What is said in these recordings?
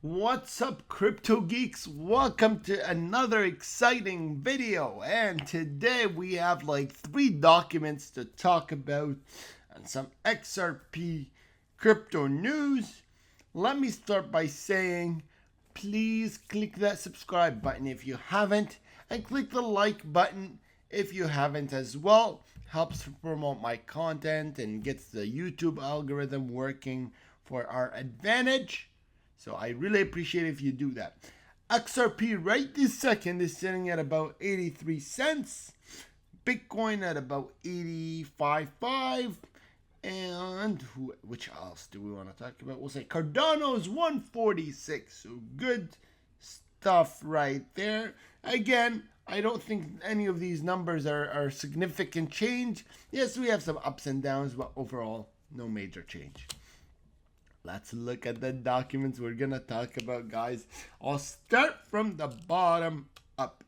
What's up, crypto geeks? Welcome to another exciting video. And today we have like 3 documents to talk about and some XRP crypto news. Let me start by saying please click that subscribe button if you haven't, and click the like button if you haven't as well. Helps promote my content and gets the YouTube algorithm working for our advantage. So I really appreciate if you do that. XRP right this second is sitting at about 83 cents. Bitcoin at about 85.5. And which else do we want to talk about? We'll say Cardano's 146. So good stuff right there. Again, I don't think any of these numbers are significant change. Yes, we have some ups and downs, but overall, no major change. Let's look at the documents we're gonna talk about, guys. I'll start from the bottom up.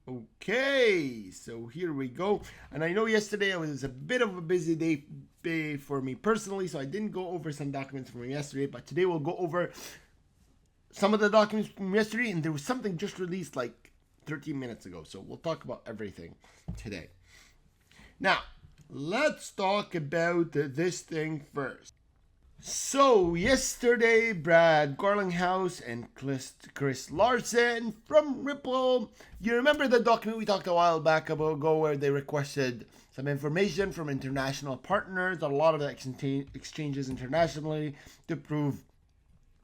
Okay, so here we go. And I know yesterday it was a bit of a busy day for me personally, so I didn't go over some documents from yesterday, but today we'll go over some of the documents from yesterday, and there was something just released like 13 minutes ago, so we'll talk about everything today. Now, let's talk about this thing first. So, yesterday, Brad Garlinghouse and Chris Larson from Ripple, you remember the document we talked a while back ago where they requested some information from international partners, a lot of the exchanges internationally, to prove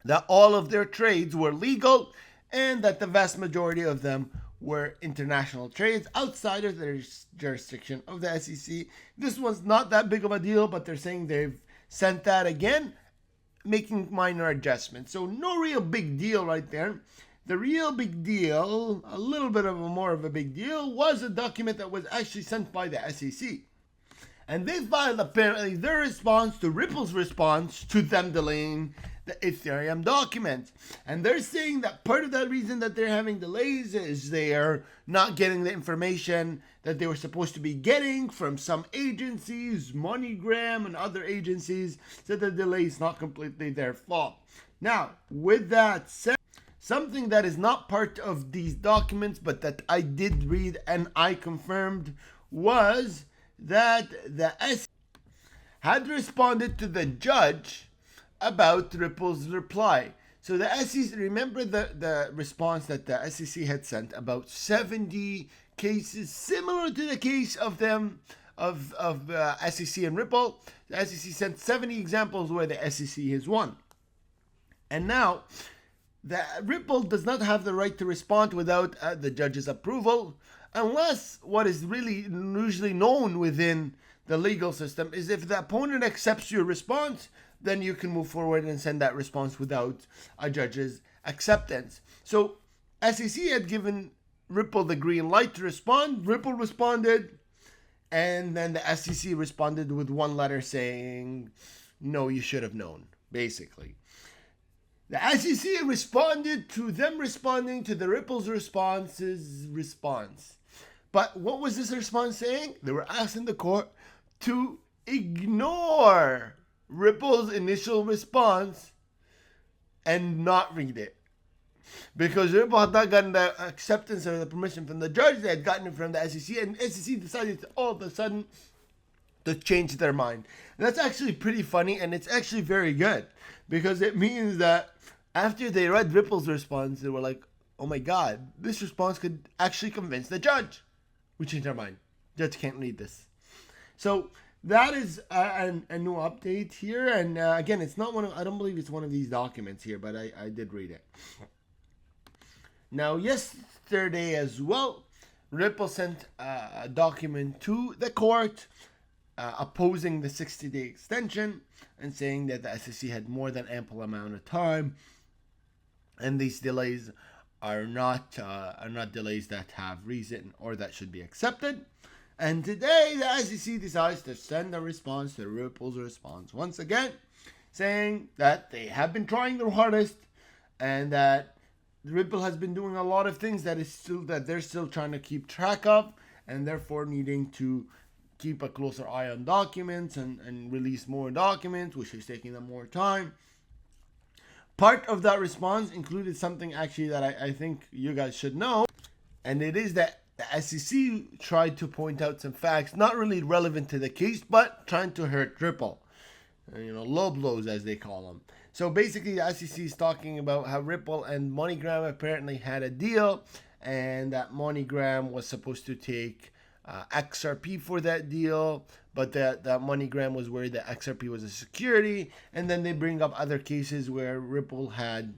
that all of their trades were legal and that the vast majority of them were international trades outside of their jurisdiction of the SEC. This was not that big of a deal, but they're saying they've sent that again, making minor adjustments. So no real big deal right there. The real big deal, a little bit of more of a big deal, was a document that was actually sent by the SEC. And they filed apparently their response to Ripple's response to them delaying the Ethereum document. And they're saying that part of that reason that they're having delays is they're not getting the information that they were supposed to be getting from some agencies, MoneyGram and other agencies, so the delay is not completely their fault. Now, with that said, something that is not part of these documents but that I did read and I confirmed was that the SEC had responded to the judge about Ripple's reply. So the SEC, remember the response that the SEC had sent about 70 cases similar to the case of them of SEC and Ripple. The SEC sent 70 examples where the SEC has won. And now the Ripple does not have the right to respond without the judge's approval, unless what is really usually known within the legal system is if the opponent accepts your response, then you can move forward and send that response without a judge's acceptance. So SEC had given Ripple the green light to respond. Ripple responded, and then the SEC responded with one letter saying, no, you should have known, basically. The SEC responded to them responding to the Ripple's response. But what was this response saying? They were asking the court to ignore Ripple's initial response and not read it. Because Ripple had not gotten the acceptance or the permission from the judge, they had gotten it from the SEC, and SEC decided to, all of a sudden to change their mind. And that's actually pretty funny, and it's actually very good, because it means that after they read Ripple's response, they were like, oh my god, this response could actually convince the judge. We changed our mind. Judge can't read this. So that is a new update here, and again, it's not one of, I don't believe it's one of these documents here, but I did read it. Now, yesterday as well, Ripple sent a document to the court opposing the 60-day extension and saying that the SEC had more than ample amount of time, and these delays are not delays that have reason or that should be accepted. And today, the SEC decides to send a response to Ripple's response once again, saying that they have been trying their hardest and that Ripple has been doing a lot of things that they're still trying to keep track of, and therefore needing to keep a closer eye on documents and release more documents, which is taking them more time. Part of that response included something actually that I think you guys should know, and it is that the SEC tried to point out some facts not really relevant to the case, but trying to hurt Ripple. Low blows as they call them. So basically, the SEC is talking about how Ripple and MoneyGram apparently had a deal, and that MoneyGram was supposed to take XRP for that deal, but that MoneyGram was worried that XRP was a security. And then they bring up other cases where Ripple had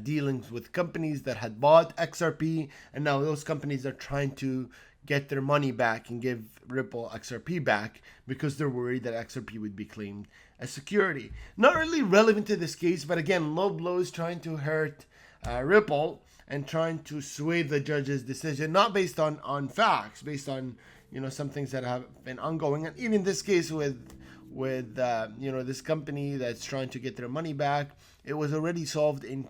dealings with companies that had bought XRP, and now those companies are trying to get their money back and give Ripple XRP back because they're worried that XRP would be claimed as security. Not really relevant to this case, but again, low blows trying to hurt Ripple and trying to sway the judge's decision, not based on facts, based on some things that have been ongoing. And even this case with this company that's trying to get their money back, it was already solved in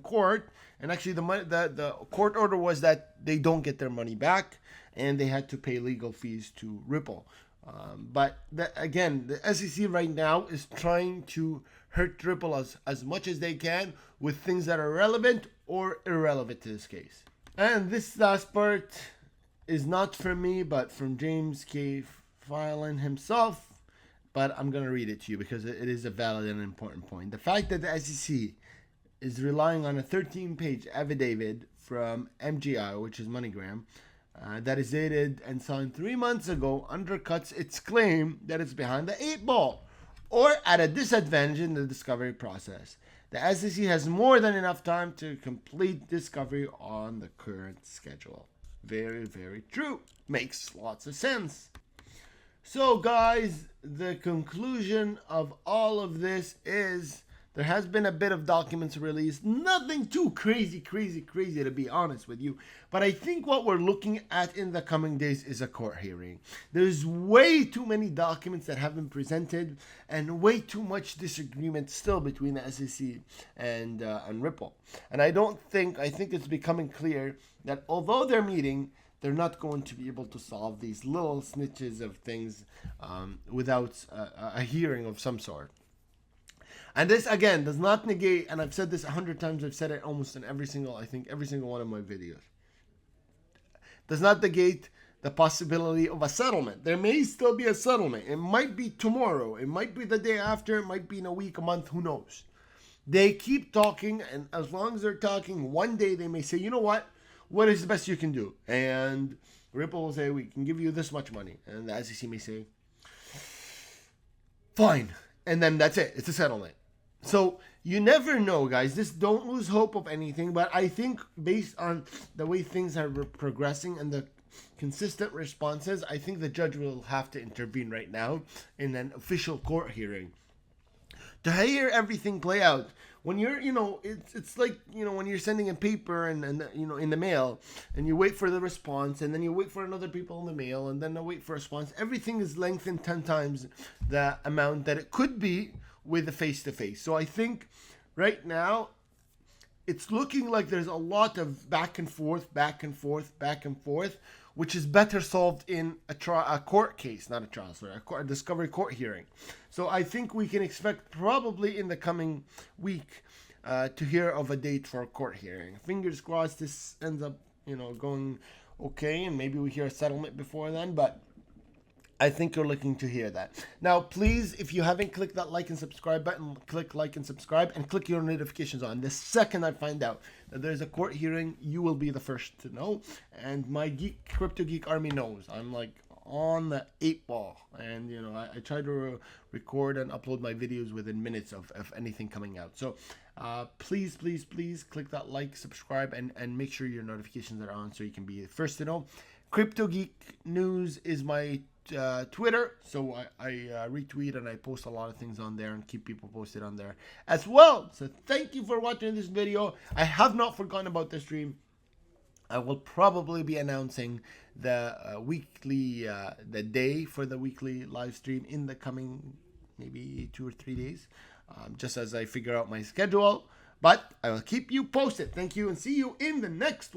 court, and actually the court order was that they don't get their money back, and they had to pay legal fees to Ripple. But again, the SEC right now is trying to hurt Ripple as much as they can with things that are relevant or irrelevant to this case. And this last part is not from me, but from James K. Filan himself. But I'm going to read it to you because it is a valid and important point. The fact that the SEC is relying on a 13-page affidavit from MGI, which is MoneyGram, that is dated and signed 3 months ago, undercuts its claim that it's behind the 8 ball or at a disadvantage in the discovery process. The SEC has more than enough time to complete discovery on the current schedule. Very, very true. Makes lots of sense. So guys, the conclusion of all of this is there has been a bit of documents released. Nothing too crazy to be honest with you. But I think what we're looking at in the coming days is a court hearing. There's way too many documents that have been presented and way too much disagreement still between the SEC and Ripple. And I think it's becoming clear that although they're meeting, they're not going to be able to solve these little snitches of things without a hearing of some sort. And this, again, does not negate, and I've said this 100 times, I've said it almost in every single one of my videos, does not negate the possibility of a settlement. There may still be a settlement. It might be tomorrow. It might be the day after. It might be in a week, a month, who knows. They keep talking, and as long as they're talking, one day they may say, you know what is the best you can do? And Ripple will say, we can give you this much money. And the SEC may say, fine. And then that's it. It's a settlement. So you never know, guys. Don't lose hope of anything. But I think based on the way things are progressing and the consistent responses, I think the judge will have to intervene right now in an official court hearing to hear everything play out. When you're, it's like, when you're sending a paper and in the mail, and you wait for the response, and then you wait for another people in the mail, and then wait for a response. Everything is lengthened 10 times the amount that it could be with a face-to-face. So I think right now it's looking like there's a lot of back and forth, which is better solved in a court case, not a trial, sorry, a discovery court hearing. So I think we can expect probably in the coming week to hear of a date for a court hearing. Fingers crossed this ends up, going okay, and maybe we hear a settlement before then, but I think you're looking to hear that. Now, please, if you haven't clicked that like and subscribe button, click like and subscribe, and click your notifications on. The second I find out that there's a court hearing, you will be the first to know. And my Crypto Geek army knows. I'm like on the 8 ball. And, I try to record and upload my videos within minutes of anything coming out. So, please click that like, subscribe, and make sure your notifications are on so you can be the first to know. Crypto Geek News is my Twitter, so I retweet and I post a lot of things on there and keep people posted on there as well. So thank you for watching this video. I have not forgotten about the stream. I will probably be announcing the the day for the weekly live stream in the coming maybe 2 or 3 days, just as I figure out my schedule. But I will keep you posted. Thank you, and see you in the next one.